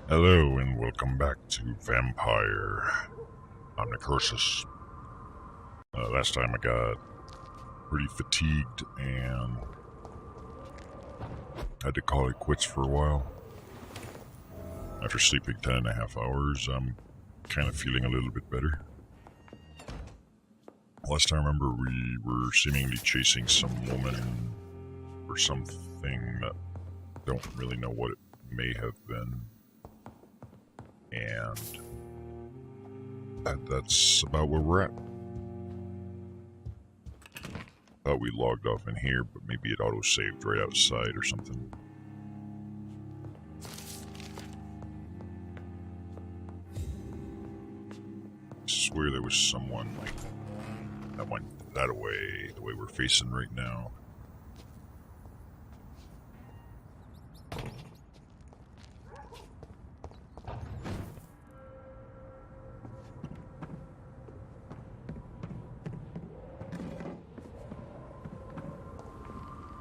Hello and welcome back to Vampyr. I'm Necroxix. Last time I got pretty fatigued and had to call it quits for a while. After sleeping 10.5 hours, I'm kind of feeling a little bit better. Last time I remember we were seemingly chasing some woman or something that don't really know what it may have been. And that's about where we're at. Thought we logged off in here, but maybe it auto-saved right outside or something. I swear there was someone like that went that way, the way we're facing right now.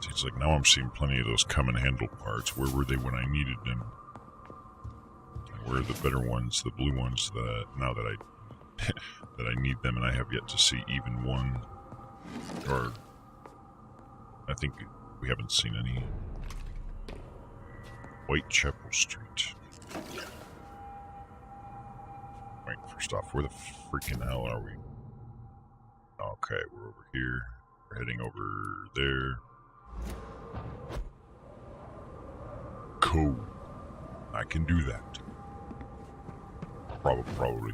It's like now I'm seeing plenty of those come and handle parts. Where were they when I needed them? Where are the better ones, the blue ones that now that I that I need them and I have yet to see even one? Or I think we haven't seen any. Whitechapel Street. Wait, first off, where the freaking hell are we? Okay, we're over here. We're heading over there. Cool. I can do that. Probably.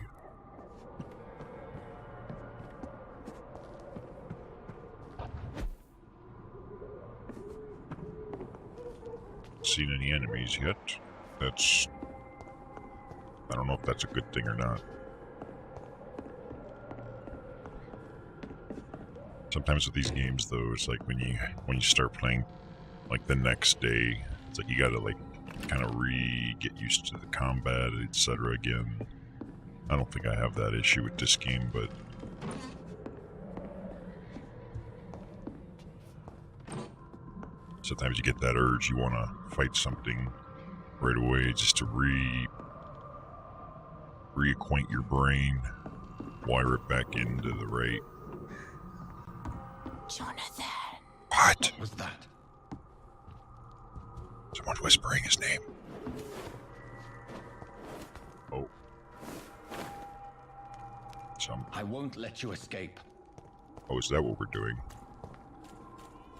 Seen any enemies yet? That's... I don't know if that's a good thing or not. Sometimes with these games though, it's like when you start playing like the next day, it's like you gotta like kind of get used to the combat, etc. again. I don't think I have that issue with this game, but sometimes you get that urge, you want to fight something right away just to reacquaint your brain, wire it back into the right. Jonathan. What? Was that? Someone's whispering his name. Oh. I won't let you escape. Oh, is that what we're doing?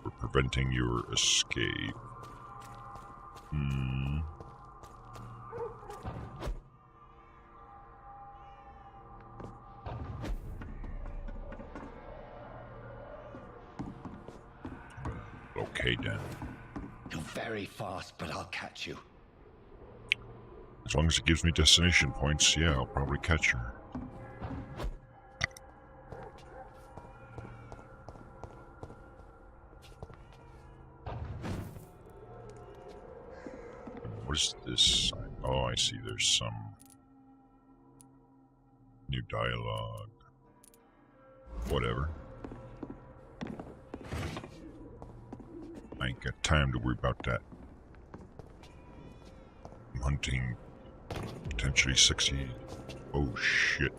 We're preventing your escape. Okay, then. You're very fast, but I'll catch you. As long as it gives me destination points, yeah, I'll probably catch her. What is this sign? Oh, I see. There's some new dialogue. Whatever. I ain't got time to worry about that. I'm hunting potentially sexy. Oh shit.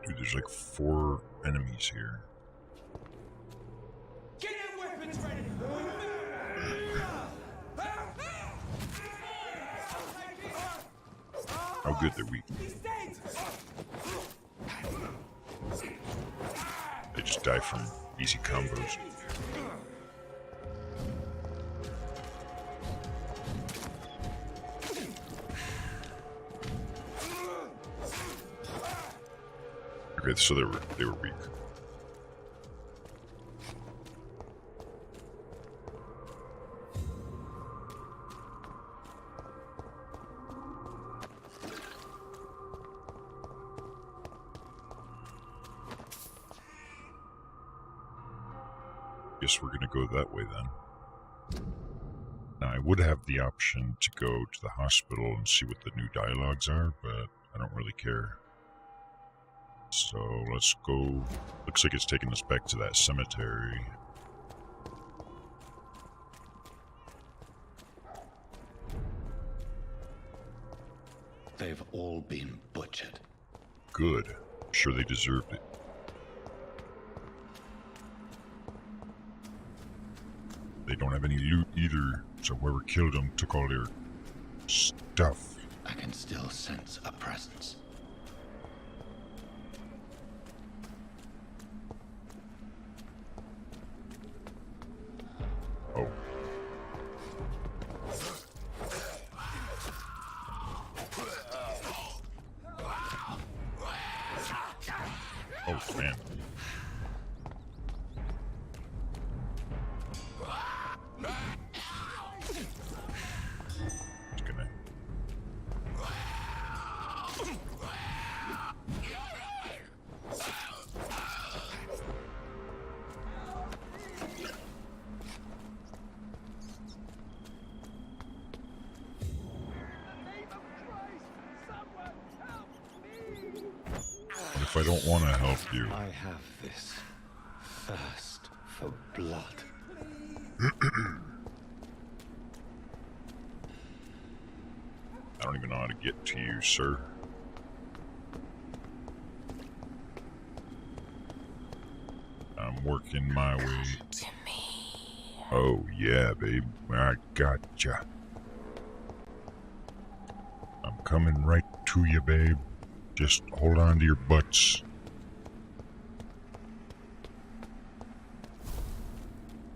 Dude, there's like 4 enemies here. Get your weapons ready! How good they're weak. They just die from easy combos. Okay, so they were weak. Guess we're gonna go that way then. Now I would have the option to go to the hospital and see what the new dialogues are, but I don't really care. So let's go. Looks like it's taking us back to that cemetery. They've all been butchered. Good. Sure they deserved it. They don't have any loot either, so whoever killed them took all their stuff. I can still sense a presence. Oh. Oh, man. Just gonna... If I don't want to help you... I have this thirst for blood. I don't even know how to get to you, sir. I'm working my way. To me. Oh, yeah, babe. I gotcha. I'm coming right to you, babe. Just hold on to your butts.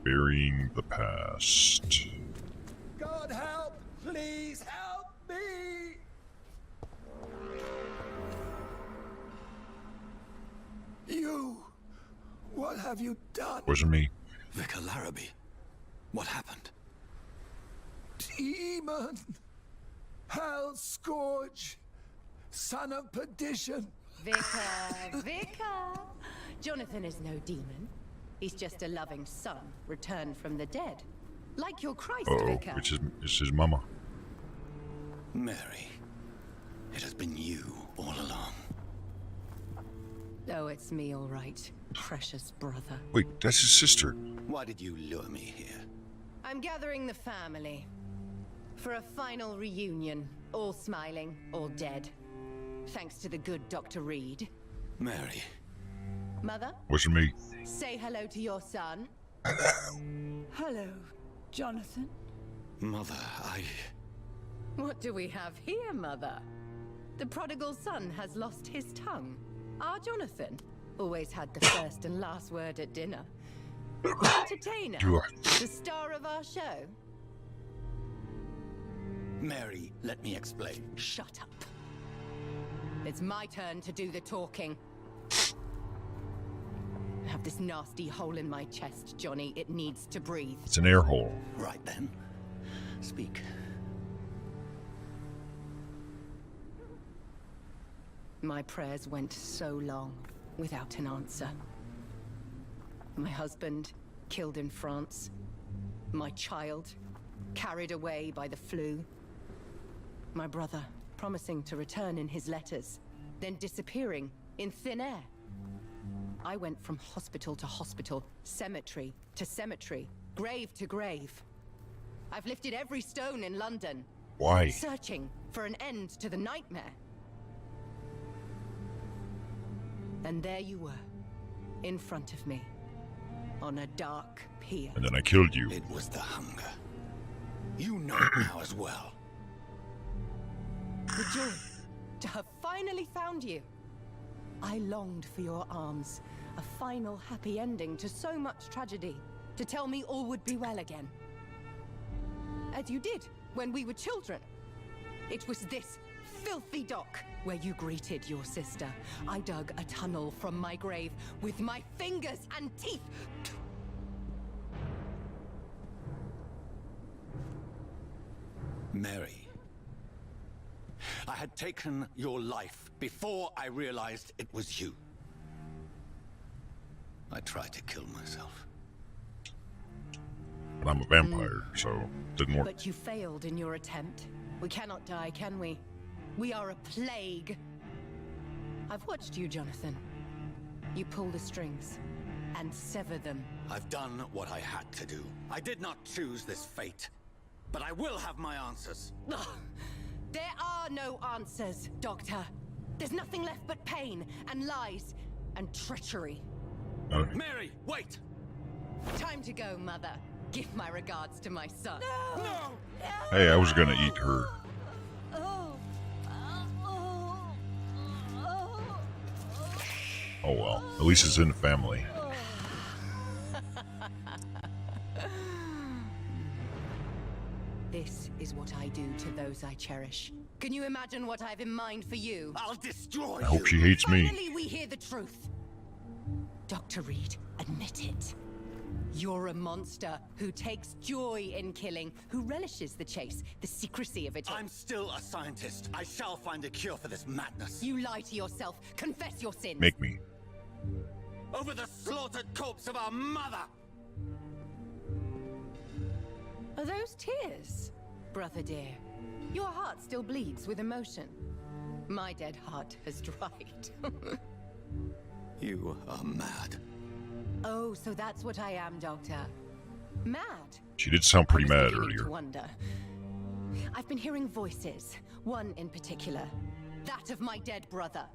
Burying the past. God help! Please help me! You! What have you done? Wasn't me. Vicar Larrabee, what happened? Demon! Hell Scourge! Son of perdition! Vicar. Jonathan is no demon. He's just a loving son returned from the dead. Like your Christ, Uh-oh, Vicar. it's his mama. Mary, it has been you all along. Oh, it's me, all right. Precious brother. Wait, that's his sister. Why did you lure me here? I'm gathering the family for a final reunion. All smiling, all dead. Thanks to the good Dr. Reed. Mary, Mother, Wasn't me. say hello to your son. Hello, Jonathan. Mother, What do we have here, Mother? The prodigal son has lost his tongue. Our Jonathan always had the first and last word at dinner. Entertainer, You are... the star of our show. Mary, let me explain. Shut up. It's my turn to do the talking. I have this nasty hole in my chest, Johnny. It needs to breathe. It's an air hole. Right then, speak. My prayers went so long without an answer. My husband killed in France. My child carried away by the flu. My brother promising to return in his letters, then disappearing in thin air. I went from hospital to hospital, cemetery to cemetery, grave to grave. I've lifted every stone in London, Why? searching for an end to the nightmare. And there you were, in front of me, on a dark pier. And then I killed you. It was the hunger. You know it now as well. The joy to have finally found you. I longed for your arms, a final happy ending to so much tragedy, to tell me all would be well again. As you did when we were children. It was this filthy dock where you greeted your sister. I dug a tunnel from my grave with my fingers and teeth. Mary, I had taken your life before I realized it was you. I tried to kill myself. But I'm a vampire, so it didn't work. But you failed in your attempt. We cannot die, can we? We are a plague. I've watched you, Jonathan. You pull the strings and sever them. I've done what I had to do. I did not choose this fate, but I will have my answers. Ugh. There are no answers, Doctor. There's nothing left but pain and lies and treachery. Mary, wait! Time to go, Mother. Give my regards to my son. No! Hey, I was gonna eat her. Oh well, at least it's in the family. This is what I do to those I cherish. Can you imagine what I've in mind for you? I'll destroy I hope you! she hates me. Finally, we hear the truth. Dr. Reed, admit it. You're a monster who takes joy in killing, who relishes the chase, the secrecy of it all. I'm still a scientist. I shall find a cure for this madness. You lie to yourself. Confess your sins. Make me. Over the slaughtered corpse of our mother! Are those tears, brother dear? Your heart still bleeds with emotion. My dead heart has dried. You are mad. Oh, so that's what I am, Doctor. Mad. She did sound pretty I was mad beginning earlier. to wonder. I've been hearing voices, one in particular, that of my dead brother.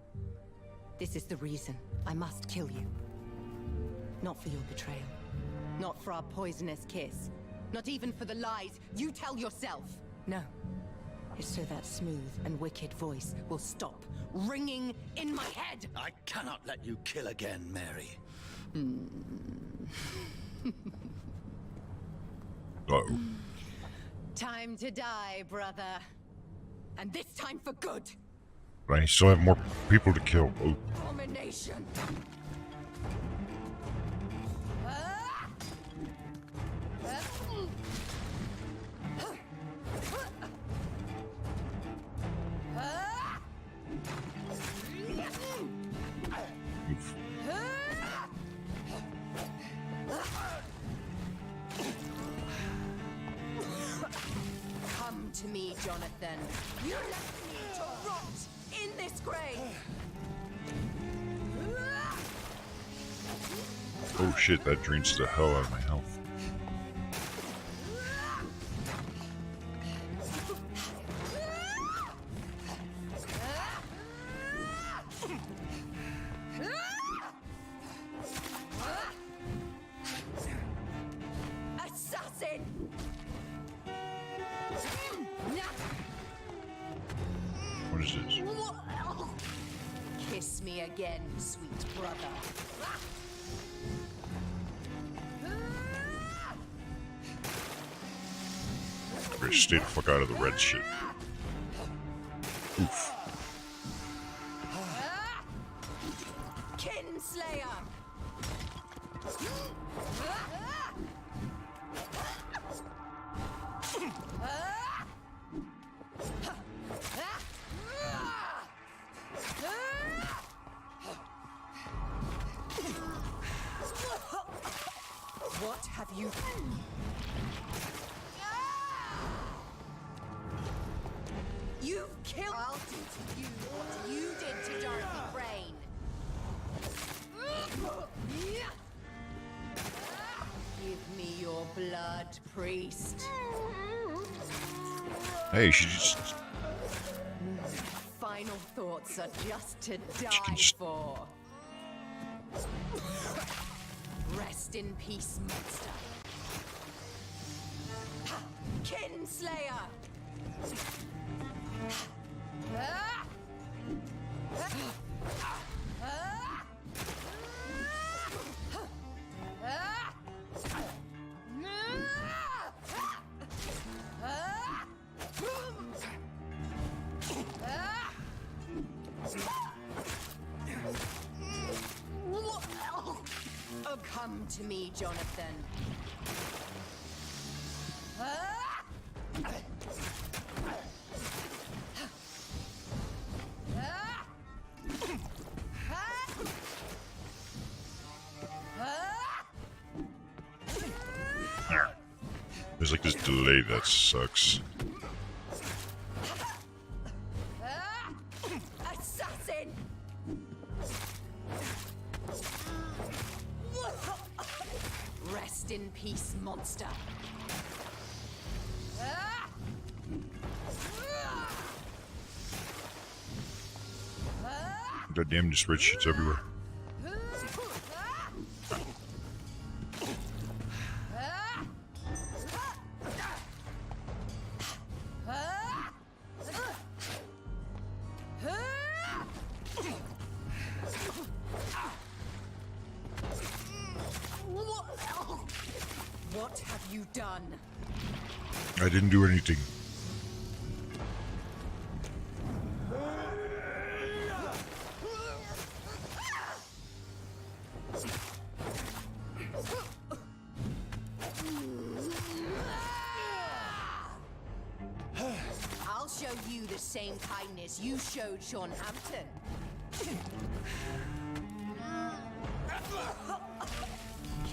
This is the reason I must kill you. Not for your betrayal, not for our poisonous kiss, not even for the lies you tell yourself. No, it's so that smooth and wicked voice will stop ringing in my head. I cannot let you kill again, Mary. Uh-oh. Time to die, brother. And this time for good. But I still have more people to kill. Oh, Abomination. oof. Come to me, Jonathan. You left me to rot in this grave. Oh shit, that drains the hell out of my health. Assassin! What is this? Kiss me again, sweet brother. Okay, stay the fuck out of the red shit. Oof. Kinslayer! What have you done? You've killed. I'll do to you what you did to Dorothy Brain. Give me your blood, priest. Hey, she just... Final thoughts are just to die can just- for. Rest in peace, monster. Kinslayer! Oh, come to me, Jonathan. There's like this delay that sucks. Assassin! Rest in peace, monster. Goddamn, just spreadsheets everywhere. What have you done? I didn't do anything. I'll show you the same kindness you showed Sean Hampton.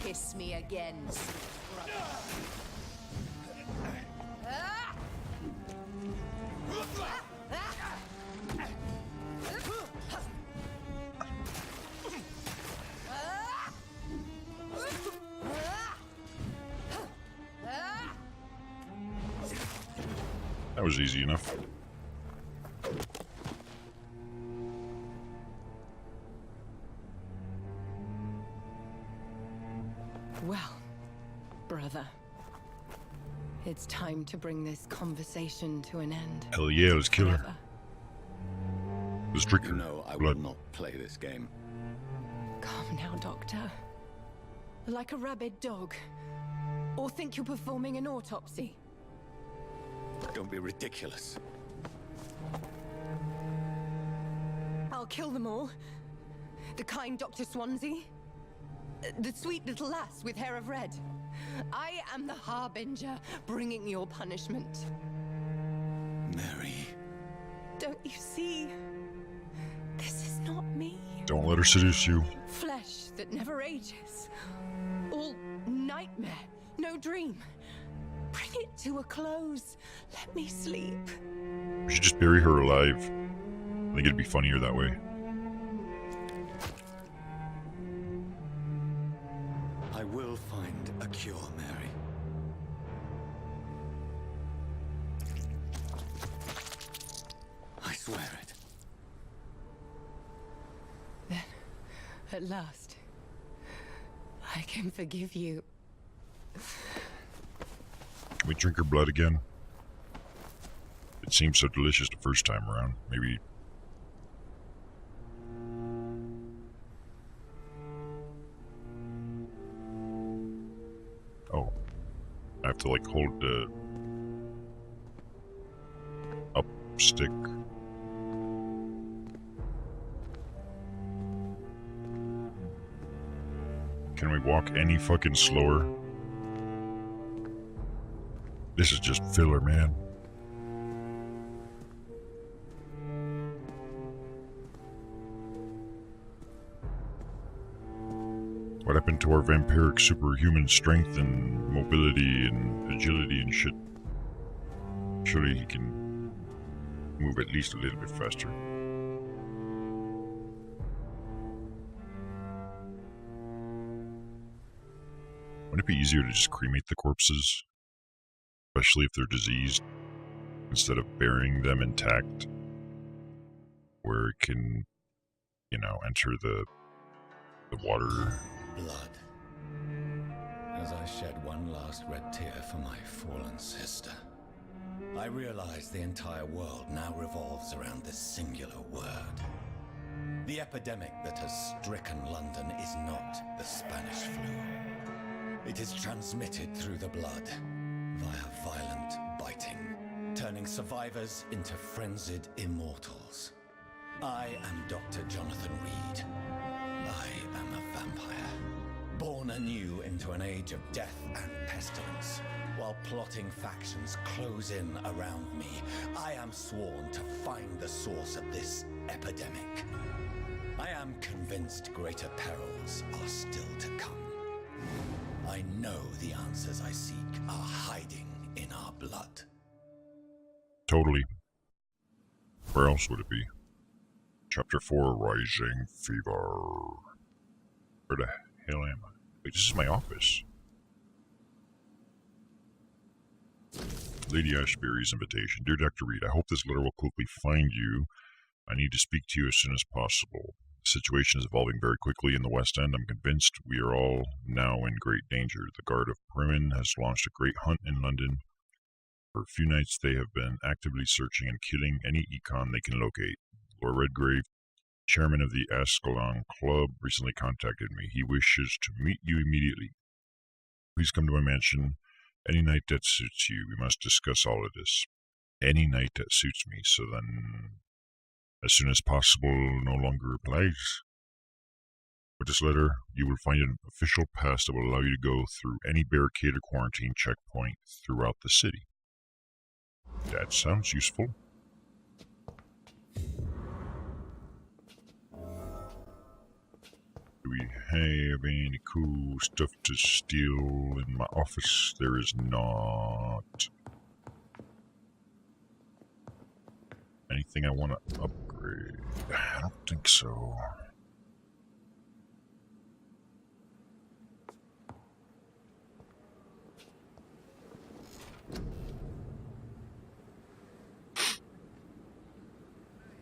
Kiss me again, brother. That was easy enough. Well, brother, it's time to bring this conversation to an end. Hell yeah, let's kill her. Forever. Let's drink You her know I will blood. not play this game. Calm now, Doctor. Like a rabid dog. Or think you're performing an autopsy. Don't be ridiculous. I'll kill them all. The kind Dr. Swansea. The sweet little lass with hair of red. I am the Harbinger, bringing your punishment. Mary. Don't you see? This is not me. Don't let her seduce you. Flesh that never ages. All nightmare, no dream. Bring it to a close. Let me sleep. We should just bury her alive. I think it'd be funnier that way. I will find a cure, Mary. I swear it. Then, at last, I can forgive you. Can we drink her blood again? It seemed so delicious the first time around. Maybe... Oh. I have to like hold the... up stick. Can we walk any fucking slower? This is just filler, man. What happened to our vampiric superhuman strength and mobility and agility and shit? Surely he can move at least a little bit faster. Wouldn't it be easier to just cremate the corpses? Especially if they're diseased, instead of burying them intact, where it can, you know, enter the water. Blood. As I shed one last red tear for my fallen sister, I realize the entire world now revolves around this singular word. The epidemic that has stricken London is not the Spanish flu. It is transmitted through the blood, via violent biting, turning survivors into frenzied immortals. I am Dr. Jonathan Reed. I am a vampire, born anew into an age of death and pestilence. While plotting factions close in around me, I am sworn to find the source of this epidemic. I am convinced greater perils are still to come. I know the answers I seek are hiding in our blood. Totally. Where else would it be? Chapter 4, Rising Fever. Where the hell am I? Wait, this is my office. Lady Ashbury's invitation. Dear Dr. Reed, I hope this letter will quickly find you. I need to speak to you as soon as possible. The situation is evolving very quickly in the West End. I'm convinced we are all now in great danger. The Guard of Primin has launched a great hunt in London. For a few nights they have been actively searching and killing any econ they can locate. Lord Redgrave, chairman of the Ascalon Club, recently contacted me. He wishes to meet you immediately. Please come to my mansion any night that suits you. We must discuss all of this. Any night that suits me. So then, as soon as possible no longer applies. With this letter, you will find an official pass that will allow you to go through any barricade or quarantine checkpoint throughout the city. That sounds useful. Do we have any cool stuff to steal in my office? There is not. Anything I want to upgrade? I don't think so.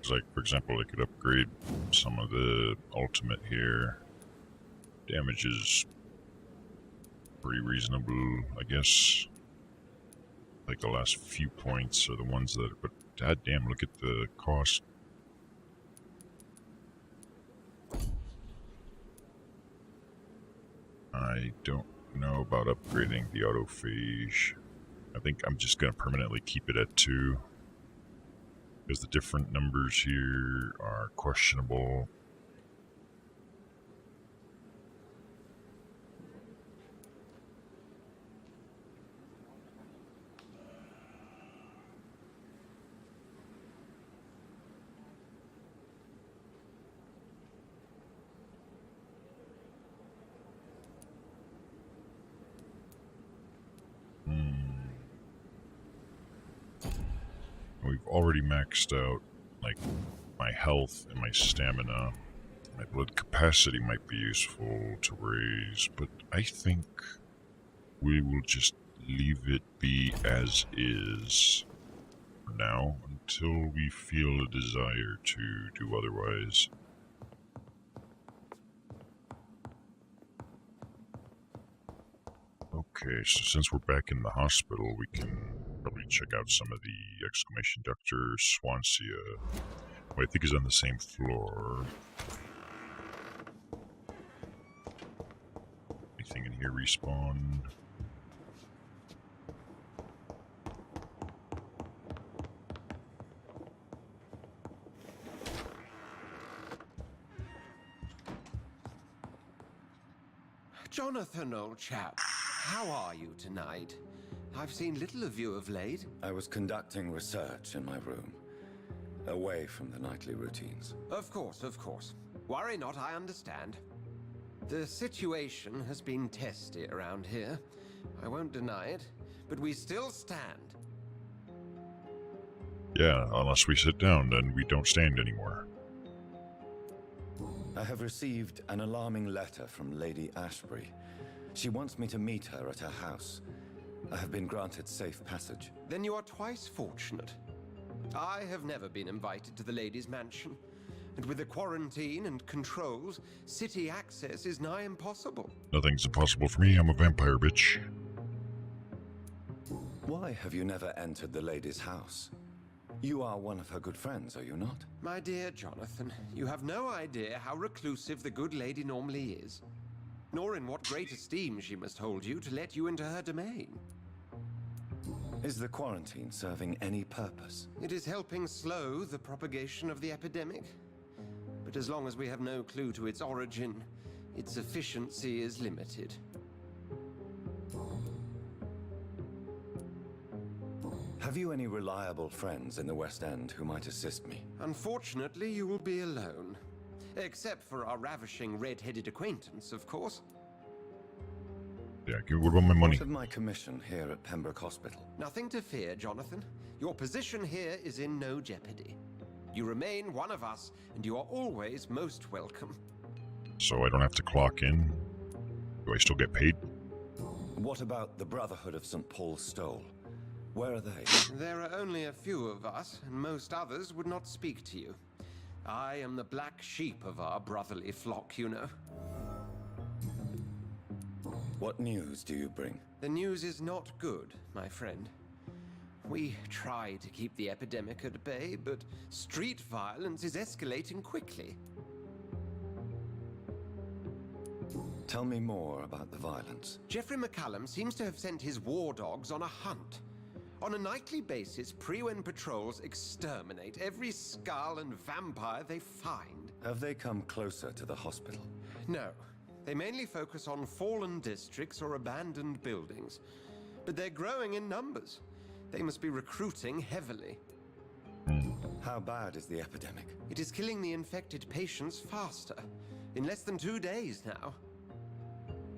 Like, for example, I could upgrade some of the ultimate here. Damage is pretty reasonable, I guess. Like the last few points are the ones that, but god damn, look at the cost. I don't know about upgrading the autophage. I think I'm just going to permanently keep it at 2. Because the different numbers here are questionable. We've already maxed out, like, my health and my stamina. My blood capacity might be useful to raise, but I think we will just leave it be as is for now until we feel a desire to do otherwise. Okay, so since we're back in the hospital, we can probably check out some of the exclamation Dr. Swansea, who I think is on the same floor. Anything in here respawn? Jonathan, old chap, how are you tonight? I've seen little of you of late. I was conducting research in my room, away from the nightly routines. Of course, of course. Worry not, I understand. The situation has been testy around here. I won't deny it, but we still stand. Yeah, unless we sit down, then we don't stand anymore. I have received an alarming letter from Lady Ashbury. She wants me to meet her at her house. I have been granted safe passage. Then you are twice fortunate. I have never been invited to the lady's mansion, and with the quarantine and controls, city access is nigh impossible. Nothing's impossible for me, I'm a vampire, bitch. Why have you never entered the lady's house? You are one of her good friends, are you not? My dear Jonathan, you have no idea how reclusive the good lady normally is, nor in what great esteem she must hold you to let you into her domain. Is the quarantine serving any purpose? It is helping slow the propagation of the epidemic. But as long as we have no clue to its origin, its efficiency is limited. Have you any reliable friends in the West End who might assist me? Unfortunately, you will be alone. Except for our ravishing red-headed acquaintance, of course. Yeah, what about my money? What of my commission here at Pembroke Hospital? Nothing to fear, Jonathan. Your position here is in no jeopardy. You remain one of us, and you are always most welcome. So I don't have to clock in? Do I still get paid? What about the Brotherhood of St. Paul's Stole? Where are they? There are only a few of us, and most others would not speak to you. I am the black sheep of our brotherly flock, you know. What news do you bring? The news is not good, my friend. We try to keep the epidemic at bay, but street violence is escalating quickly. Tell me more about the violence. Jeffrey McCallum seems to have sent his war dogs on a hunt. On a nightly basis, Pre-Wen patrols exterminate every skull and vampire they find. Have they come closer to the hospital? No. They mainly focus on fallen districts or abandoned buildings. But they're growing in numbers. They must be recruiting heavily. How bad is the epidemic? It is killing the infected patients faster. In less than 2 days now.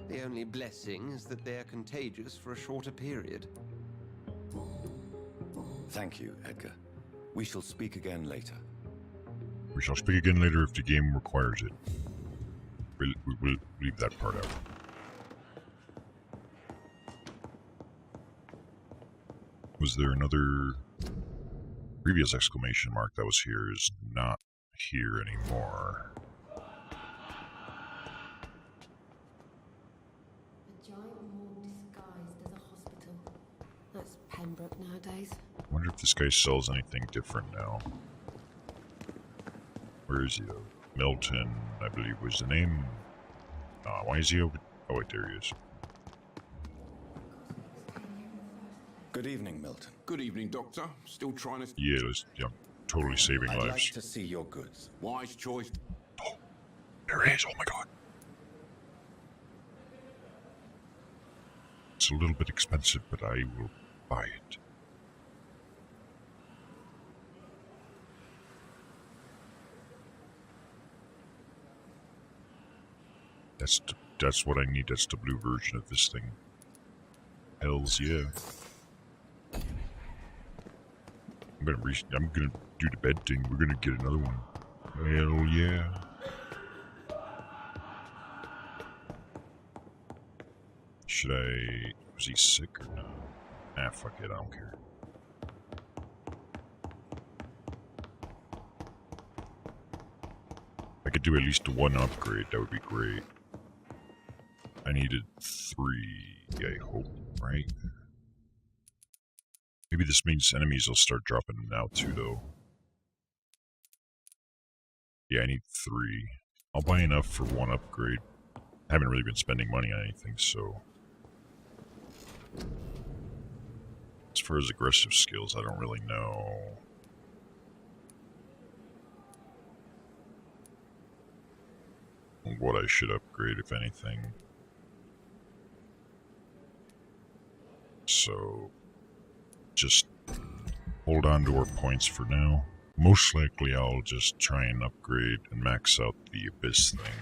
The only blessing is that they are contagious for a shorter period. Thank you, Edgar. We shall speak again later. We shall speak again later if the game requires it. We will leave that part out. Was there another previous exclamation mark that was here is not here anymore? A giant morgue disguised as a hospital. That's Pembroke nowadays. I wonder if this guy sells anything different now. Where is he though? Milton, I believe was the name. Why is he over? Oh wait, there he is. Good evening, Milton. Good evening, Doctor. Still trying to... Yeah, totally saving I'd lives. like to see your goods. Wise choice. Oh, there it is. Oh my god. It's a little bit expensive, but I will buy it. That's what I need. That's the blue version of this thing. Hells yeah. I'm gonna do the bed thing. We're gonna get another one. Hell yeah. Should I... Was he sick or not? Ah, fuck it. I don't care. If I could do at least one upgrade, that would be great. I needed 3, I hope, right? Maybe this means enemies will start dropping them now too, though. Yeah, I need 3. I'll buy enough for 1 upgrade. I haven't really been spending money on anything, so... As far as aggressive skills, I don't really know. What I should upgrade, if anything. So... just hold on to our points for now. Most likely I'll just try and upgrade and max out the Abyss thing.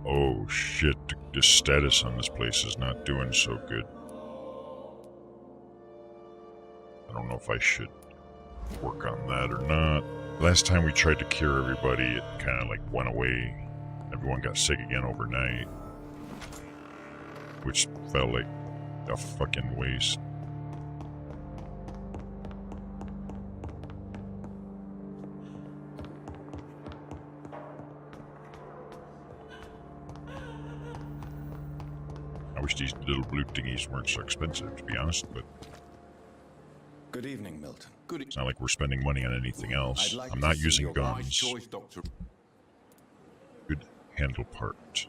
Oh shit, the status on this place is not doing so good. I don't know if I should work on that or not. Last time we tried to cure everybody, it kind of like went away. Everyone got sick again overnight. Which felt like a fucking waste. I wish these little blue thingies weren't so expensive, to be honest, but... Good evening, Milton. It's not like we're spending money on anything else. Like I'm not to see using your guns. Wise choice, Doctor. Good handle part.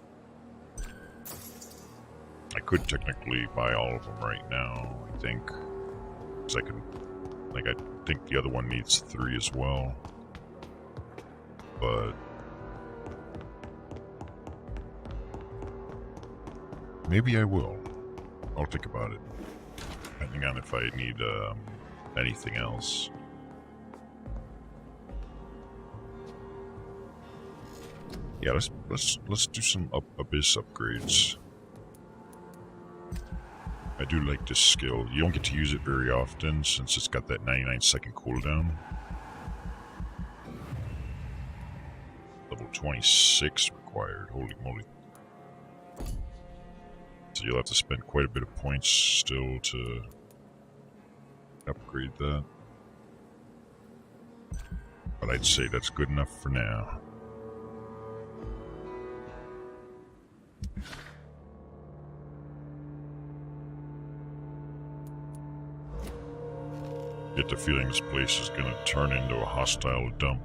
I could technically buy all of them right now, I think. Because I can... Like, I think the other one needs 3 as well. But... maybe I will. I'll think about it. Depending on if I need, anything else. Yeah, let's do some Abyss upgrades. I do like this skill. You don't get to use it very often since it's got that 99-second cooldown. Level 26 required. Holy moly. So you'll have to spend quite a bit of points still to upgrade that. But I'd say that's good enough for now. Get the feeling this place is gonna turn into a hostile dump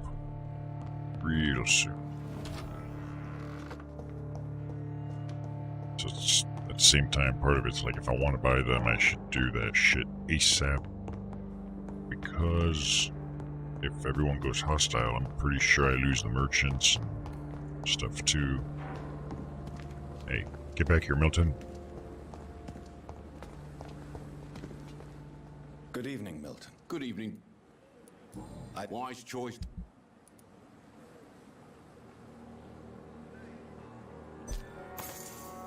real soon. So it's, at the same time, part of it's like, if I want to buy them, I should do that shit ASAP. Because if everyone goes hostile, I'm pretty sure I lose the merchants and stuff too. Hey, get back here, Milton. Good evening, Milton. Good evening. Wise choice.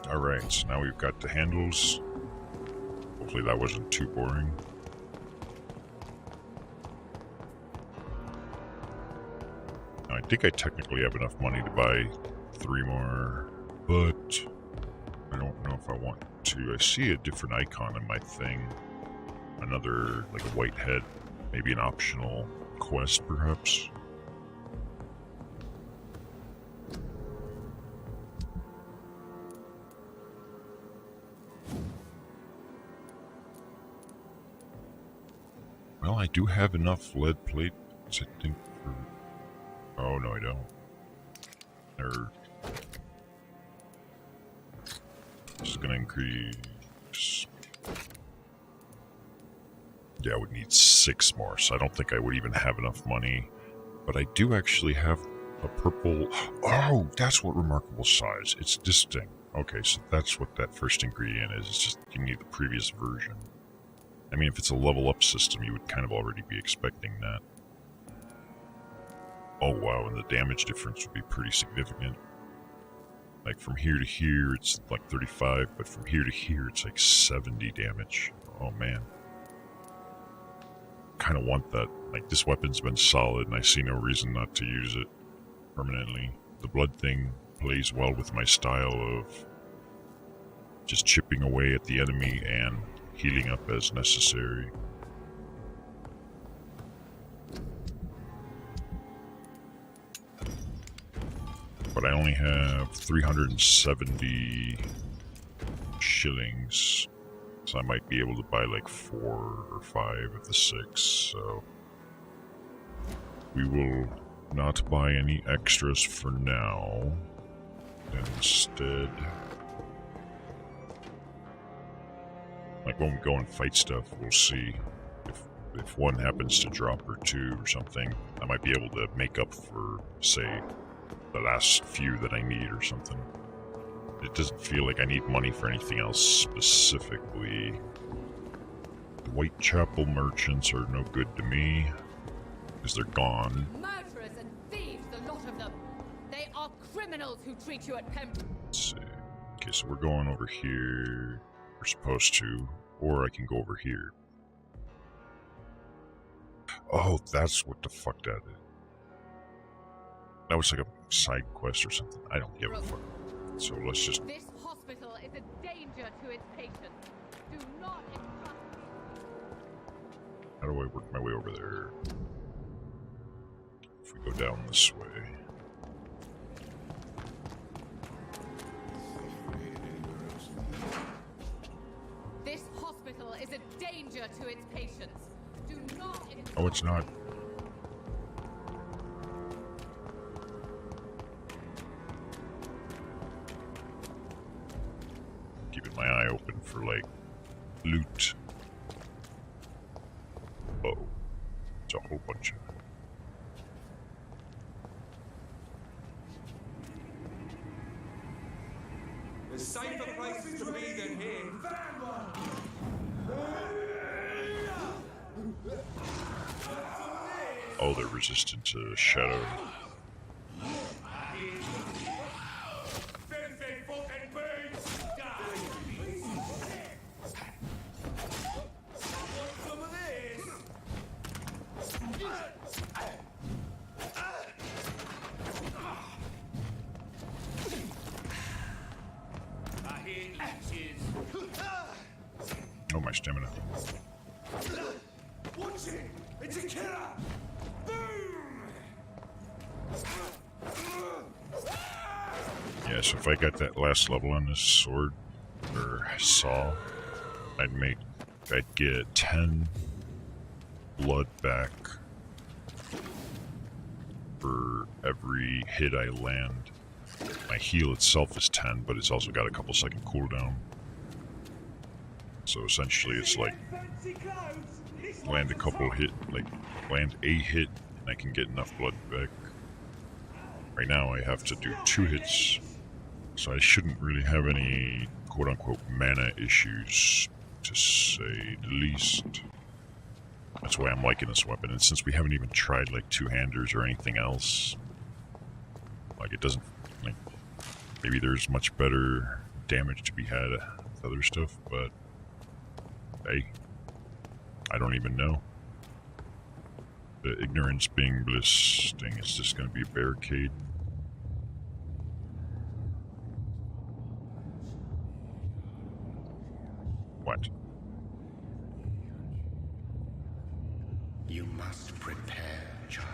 Alright, so now we've got the handles. Hopefully that wasn't too boring. Now, I think I technically have enough money to buy 3 more, but I don't know if I want to. I see a different icon in my thing. Another, like a white head. Maybe an optional quest, perhaps? Well, I do have enough lead plates, I think, for... Oh, no, I don't. This is gonna increase... Yeah, I would need 6 more, so I don't think I would even have enough money. But I do actually have a purple... Oh, that's what remarkable size. It's distinct. Okay, so that's what that first ingredient is. It's just giving you the previous version. I mean, if it's a level up system, you would kind of already be expecting that. Oh wow, and the damage difference would be pretty significant. Like from here to here, it's like 35, but from here to here, it's like 70 damage. Oh man. Kind of want that. Like, this weapon's been solid, and I see no reason not to use it permanently. The blood thing plays well with my style of just chipping away at the enemy and healing up as necessary. But I only have 370 shillings, so I might be able to buy like 4 or 5 of the 6, so we will not buy any extras for now. Instead, like when we go and fight stuff, we'll see if one happens to drop or 2 or something. I might be able to make up for, say, the last few that I need or something. It doesn't feel like I need money for anything else specifically. The Whitechapel merchants are no good to me, because they're gone. Murderers and thieves, the lot of them. They are criminals who treat you at Pembroke. Let's see. Okay, so we're going over here. We're supposed to. Or I can go over here. Oh, that's what the fuck that is. That was like a side quest or something. I don't give a fuck. So let's just... This hospital is a danger to its patients. Do not entrust me. How do I work my way over there? If we go down this way. This hospital is a danger to its patients. Do not entrust... Oh, it's not. Keeping my eye open for, like, loot. Oh. It's a whole bunch of... There's safer places to be than here. Oh, they're resistant to shadow. Oh, my stamina. Watch it! It's a killer! Boom! Yeah, so if I got that last level on this sword, or saw, I'd get 10 blood back for every hit I land. My heal itself is 10, but it's also got a couple second cooldown. So essentially it's like land a hit and I can get enough blood back. Right now I have to do 2 hits, so I shouldn't really have any quote-unquote mana issues, to say the least. That's why I'm liking this weapon, and since we haven't even tried like 2-handers or anything else, like it doesn't, like, maybe there's much better damage to be had with other stuff, but hey, I don't even know. The ignorance being bliss thing is just going to be a barricade. What? You must prepare, child,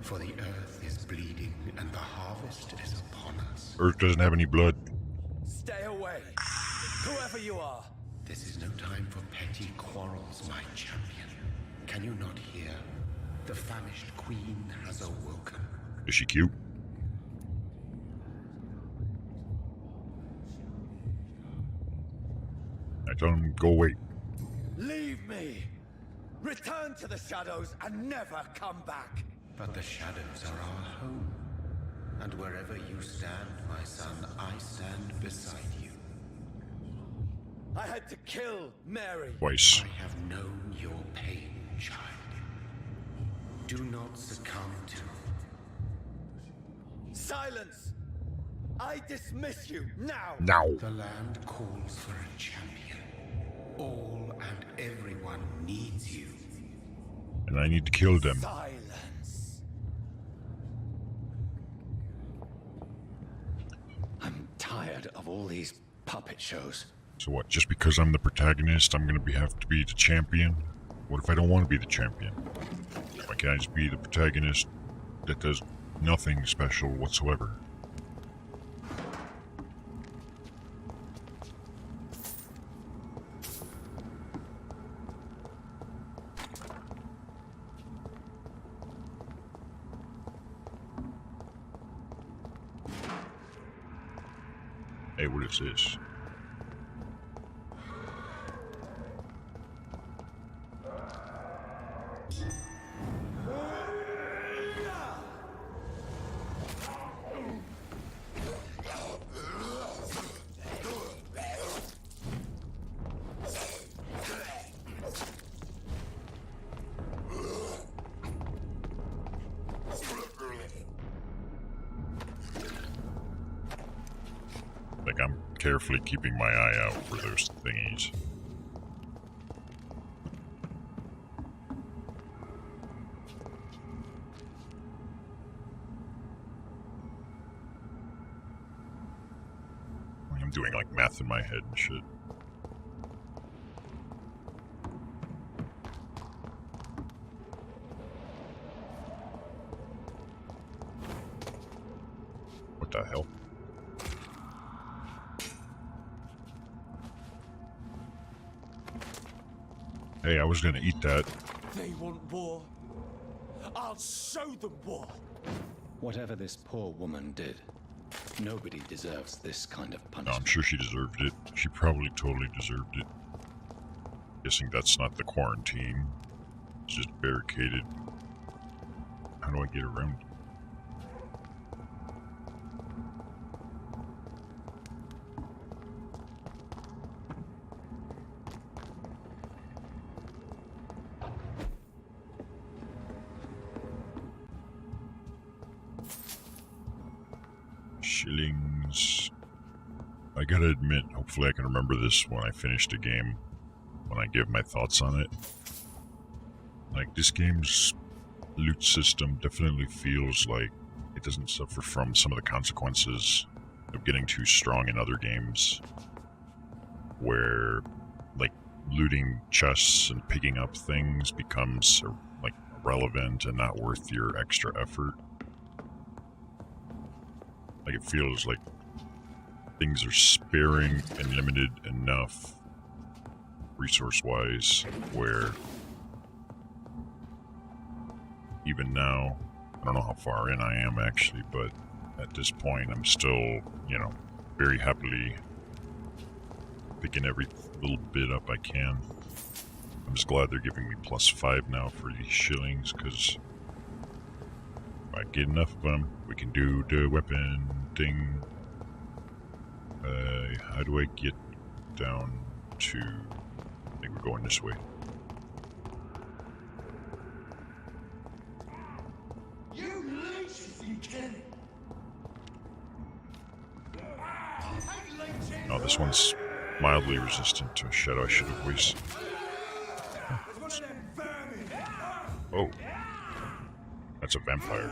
for the earth is bleeding and the harvest is upon us. Earth doesn't have any blood. Stay away, whoever you are. This is no time for petty quarrels, my champion. Can you not hear? The famished queen has awoken. Is she cute? I told him go away. Leave me. Return to the shadows and never come back. But the shadows are our home. And wherever you stand, my son, I stand beside you. I had to kill Mary. Twice. I have known your pain, child. Do not succumb to... Silence! I dismiss you now! Now! The land calls for a champion. All and everyone needs you. And I need to kill them. Silence! I'm tired of all these puppet shows. So what, just because I'm the protagonist, I'm gonna have to be the champion? What if I don't want to be the champion? Why can't I just be the protagonist that does nothing special whatsoever? Hey, what is this? Like, I'm carefully keeping my eye out for those thingies. I'm doing like math in my head and shit. What the hell? Hey, I was gonna eat that. They want war. I'll show them war. Whatever this poor woman did, nobody deserves this kind of No, punishment. I'm sure she deserved it. She probably totally deserved it. Guessing that's not the quarantine. It's just barricaded. How do I get around? Shillings. I gotta admit, hopefully I can remember this when I finish the game, when I give my thoughts on it. Like, this game's loot system definitely feels like it doesn't suffer from some of the consequences of getting too strong in other games, where, like, looting chests and picking up things becomes, like, irrelevant and not worth your extra effort. Like, it feels like things are sparing and limited enough resource-wise where even now, I don't know how far in I am actually, but at this point I'm still, you know, very happily picking every little bit up I can. I'm just glad they're giving me +5 now for these shillings, because if I get enough of them, we can do the weapon thing. How do I get down to... I think we're going this way. Oh, this one's mildly resistant to a shadow. I should have wasted. Oh. That's a vampire.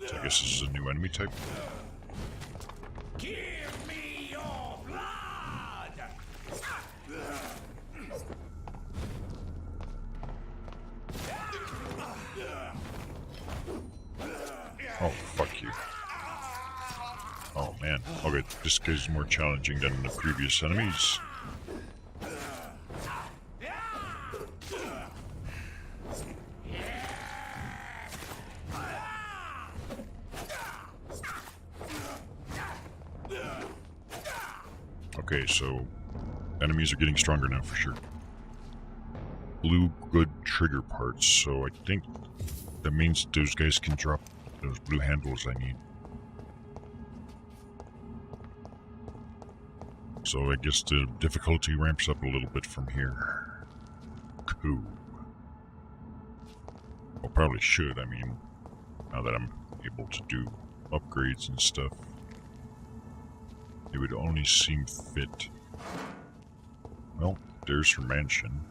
So I guess this is a new enemy type. Give me your blood! Oh, fuck you. Oh, man. Okay, this guy's more challenging than the previous enemies. Okay, so enemies are getting stronger now for sure. Blue good trigger parts, so I think that means those guys can drop those blue handles I need. So I guess the difficulty ramps up a little bit from here. Cool. Well, probably should, I mean, now that I'm able to do upgrades and stuff. It would only seem fit. Well, there's her mansion.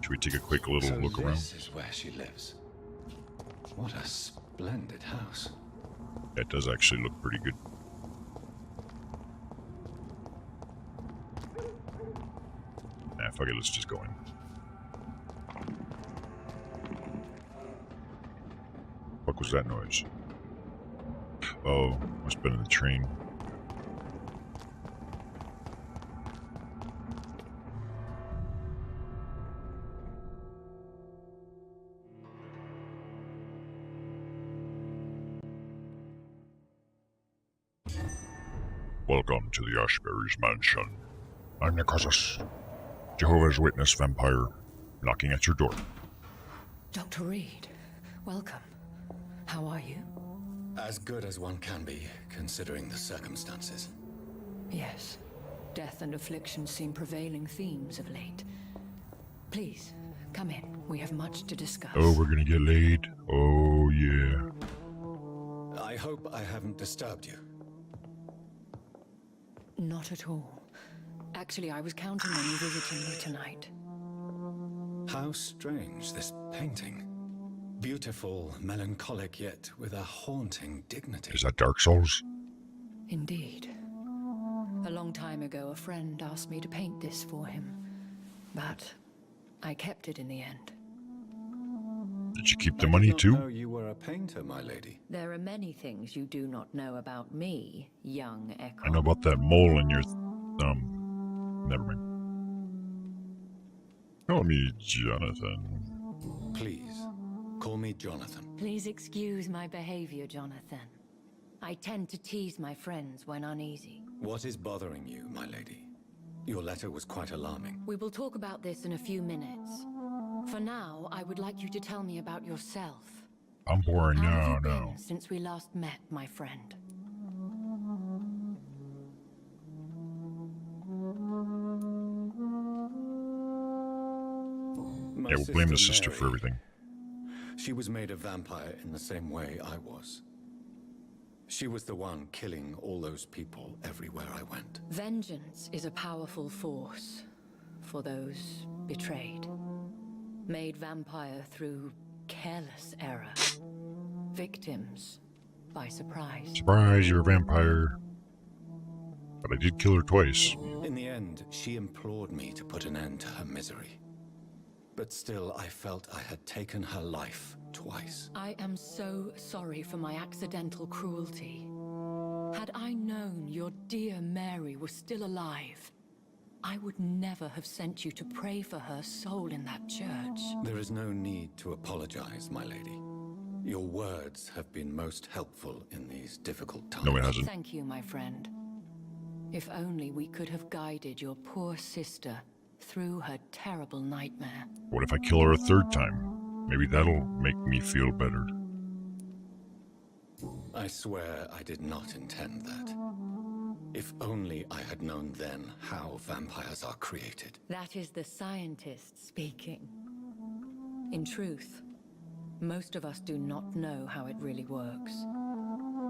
Should we take a quick little look around? This is where she lives. What a splendid house. That does actually look pretty good. Nah, fuck it, let's just go in. What was that noise? Oh, must have been in the train. Welcome to the Ashbury's mansion. I'm Necroxix, Jehovah's Witness vampire, knocking at your door. Dr. Reed, welcome. How are you? As good as one can be, considering the circumstances. Yes. Death and affliction seem prevailing themes of late. Please, come in. We have much to discuss. Oh, we're gonna get laid? Oh, yeah. I hope I haven't disturbed you. Not at all. Actually, I was counting on you visiting me tonight. How strange, this painting. Beautiful, melancholic, yet with a haunting dignity. Is that Dark Souls? Indeed. A long time ago, a friend asked me to paint this for him, but I kept it in the end. Did you keep the money too? I did not know you were a painter, my lady. There are many things you do not know about me, young Echo. I know about that mole in your thumb. Never mind. Call me Jonathan. Please, call me Jonathan. Please excuse my behavior, Jonathan. I tend to tease my friends when uneasy. What is bothering you, my lady? Your letter was quite alarming. We will talk about this in a few minutes. For now, I would like you to tell me about yourself. I'm boring. How have No, you no. been since we last met, my friend? My Yeah, we'll blame the sister Mary, for everything. She was made a vampire in the same way I was. She was the one killing all those people everywhere I went. Vengeance is a powerful force for those betrayed. Made vampire through careless error. Victims by surprise. Surprise, you're a vampire. But I did kill her twice. In the end, she implored me to put an end to her misery. But still, I felt I had taken her life twice. I am so sorry for my accidental cruelty. Had I known your dear Mary was still alive, I would never have sent you to pray for her soul in that church. There is no need to apologize, my lady. Your words have been most helpful in these difficult times. No, it hasn't. Thank you, my friend. If only we could have guided your poor sister through her terrible nightmare. What if I kill her a third time? Maybe that'll make me feel better. I swear I did not intend that. If only I had known then how vampires are created. That is the scientist speaking. In truth, most of us do not know how it really works.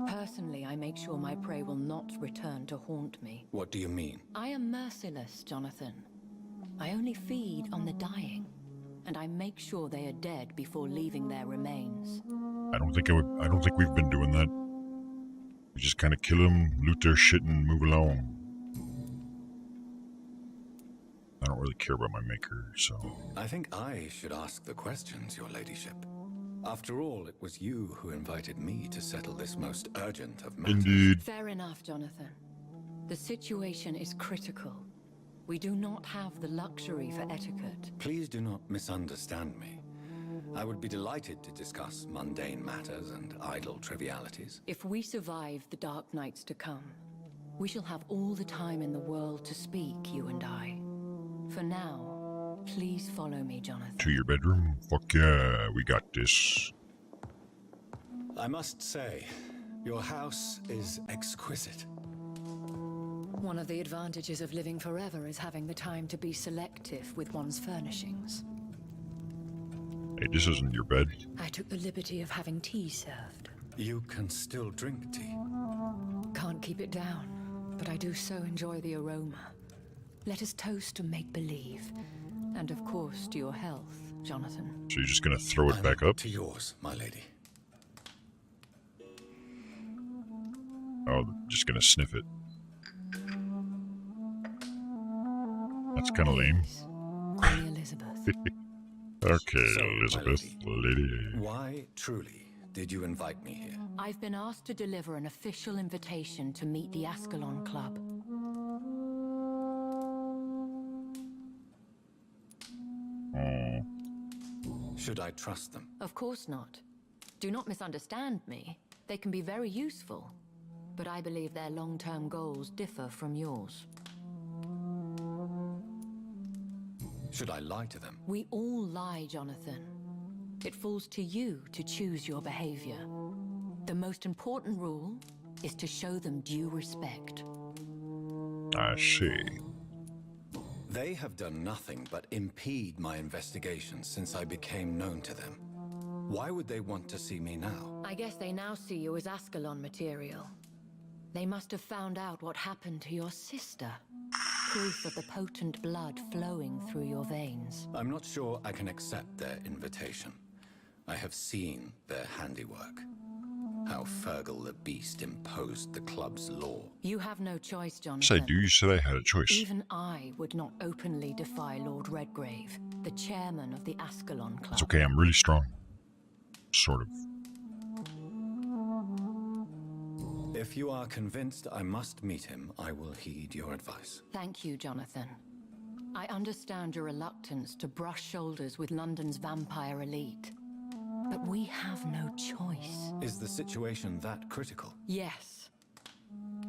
Personally, I make sure my prey will not return to haunt me. What do you mean? I am merciless, Jonathan. I only feed on the dying, and I make sure they are dead before leaving their remains. I don't think we've been doing that. We just kind of kill them, loot their shit, and move along. I don't really care about my maker, so... I think I should ask the questions, your ladyship. After all, it was you who invited me to settle this most urgent of matters. Indeed. Fair enough, Jonathan. The situation is critical. We do not have the luxury for etiquette. Please do not misunderstand me. I would be delighted to discuss mundane matters and idle trivialities. If we survive the dark nights to come, we shall have all the time in the world to speak, you and I. For now, please follow me, Jonathan. To your bedroom? Fuck yeah, we got this. I must say, your house is exquisite. One of the advantages of living forever is having the time to be selective with one's furnishings. Hey, this isn't your bed. I took the liberty of having tea served. You can still drink tea. Can't keep it down, but I do so enjoy the aroma. Let us toast to make-believe. And of course, to your health, Jonathan. So you're just gonna throw it back up? To yours, my lady. Oh, just gonna sniff it. That's kind of lame. Queen Elizabeth. Okay, So, Elizabeth, lady. Why, truly, did you invite me here? I've been asked to deliver an official invitation to meet the Ascalon Club. Oh. Should I trust them? Of course not. Do not misunderstand me. They can be very useful. But I believe their long-term goals differ from yours. Should I lie to them? We all lie, Jonathan. It falls to you to choose your behavior. The most important rule is to show them due respect. I see. They have done nothing but impede my investigation since I became known to them. Why would they want to see me now? I guess they now see you as Ascalon material. They must have found out what happened to your sister. Proof of the potent blood flowing through your veins. I'm not sure I can accept their invitation. I have seen their handiwork. How Fergal the Beast imposed the club's law. You have no choice, Jonathan. Yes, I do. You said I had a choice. Even I would not openly defy Lord Redgrave, the chairman of the Ascalon Club. It's okay, I'm really strong. Sort of. If you are convinced I must meet him, I will heed your advice. Thank you, Jonathan. I understand your reluctance to brush shoulders with London's vampire elite. But we have no choice. Is the situation that critical? Yes.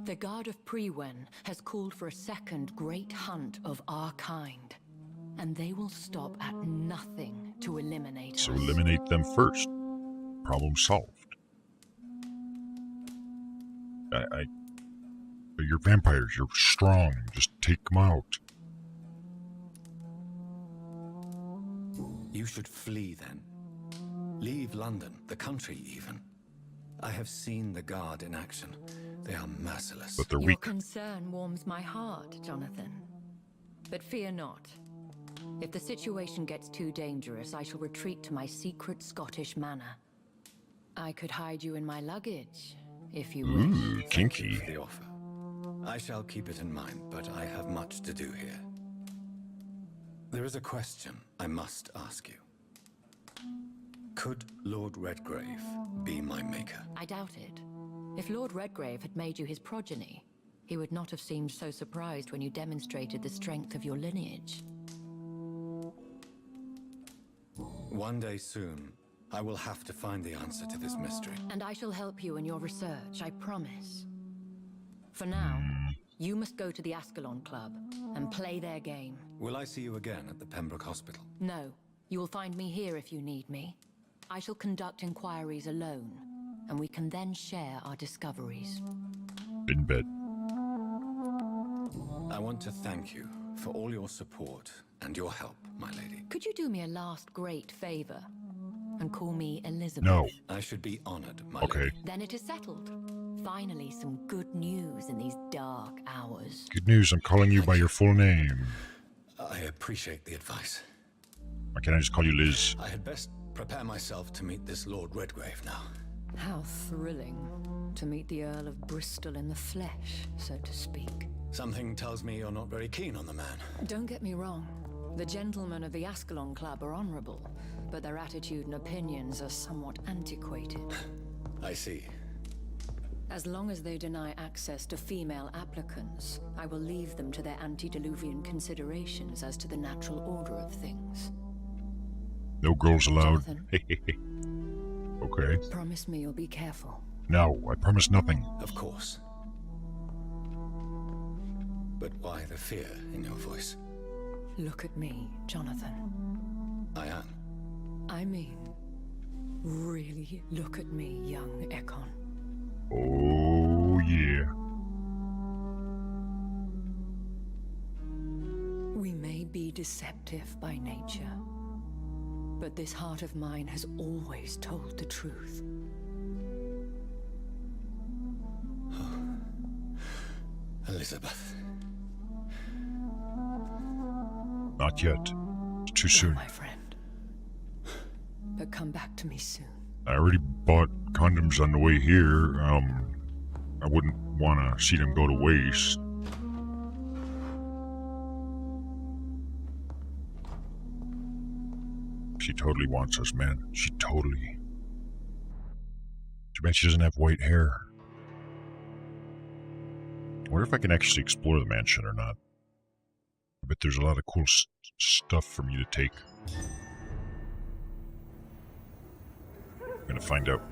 The Guard of Prewen has called for a second great hunt of our kind. And they will stop at nothing to eliminate us. So eliminate them first. Problem solved. You're vampires. You're strong. Just take them out. You should flee then. Leave London, the country even. I have seen the Guard in action. They are merciless. But they're Your weak. concern warms my heart, Jonathan. But fear not. If the situation gets too dangerous, I shall retreat to my secret Scottish manor. I could hide you in my luggage, if you wish. Ooh, kinky. The offer. I shall keep it in mind, but I have much to do here. There is a question I must ask you. Could Lord Redgrave be my maker? I doubt it. If Lord Redgrave had made you his progeny, he would not have seemed so surprised when you demonstrated the strength of your lineage. One day soon, I will have to find the answer to this mystery. And I shall help you in your research, I promise. For now, you must go to the Ascalon Club and play their game. Will I see you again at the Pembroke Hospital? No, you will find me here if you need me. I shall conduct inquiries alone, and we can then share our discoveries. In bed. I want to thank you for all your support and your help, my lady. Could you do me a last great favor and call me Elizabeth? No. I should be honored, my Okay. lady. Then it is settled. Finally, some good news in these dark hours. Good news, I'm calling you by your full name. I appreciate the advice. Why can't I just call you Liz? I had best prepare myself to meet this Lord Redgrave now. How thrilling to meet the Earl of Bristol in the flesh, so to speak. Something tells me you're not very keen on the man. Don't get me wrong. The gentlemen of the Ascalon Club are honorable, but their attitude and opinions are somewhat antiquated. I see. As long as they deny access to female applicants, I will leave them to their antediluvian considerations as to the natural order of things. No girls allowed. Jonathan. Okay. Promise me you'll be careful. No, I promise nothing. Of course. But why the fear in your voice? Look at me, Jonathan. I am. I mean, really look at me, young Ekon. Oh, yeah. We may be deceptive by nature, but this heart of mine has always told the truth. Oh. Elizabeth. Not yet. It's too soon. My friend. But come back to me soon. I already bought condoms on the way here. I wouldn't want to see them go to waste. She totally wants us, man. She totally. Too bad she doesn't have white hair. I wonder if I can actually explore the mansion or not. I bet there's a lot of cool stuff for me to take. I'm gonna find out.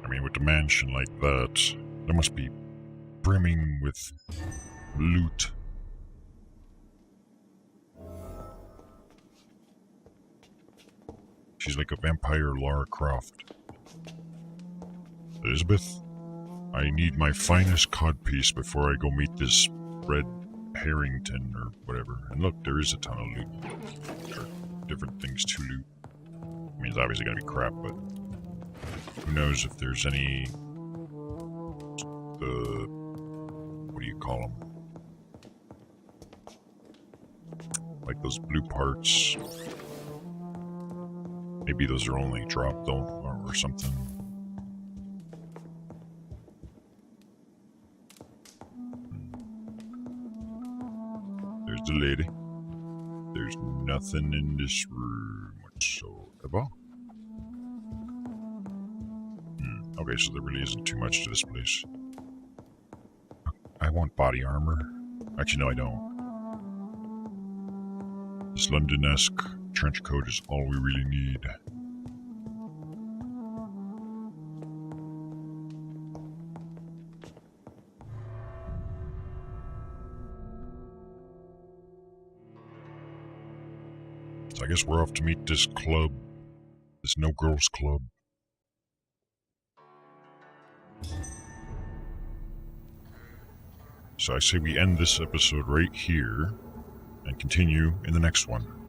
I mean, with the mansion like that, there must be brimming with loot. She's like a vampire Lara Croft. Elizabeth, I need my finest codpiece before I go meet this Red Harrington or whatever. And look, there is a ton of loot. There are different things to loot. I mean, it's obviously gonna be crap, but who knows if there's any... what do you call them? Like those blue parts. Maybe those are only dropped though, or something. There's the lady. There's nothing in this room whatsoever. Okay, so there really isn't too much to this place. I want body armor. Actually, no, I don't. This London-esque trench coat is all we really need. So I guess we're off to meet this club. This no-girls club. So I say we end this episode right here and continue in the next one.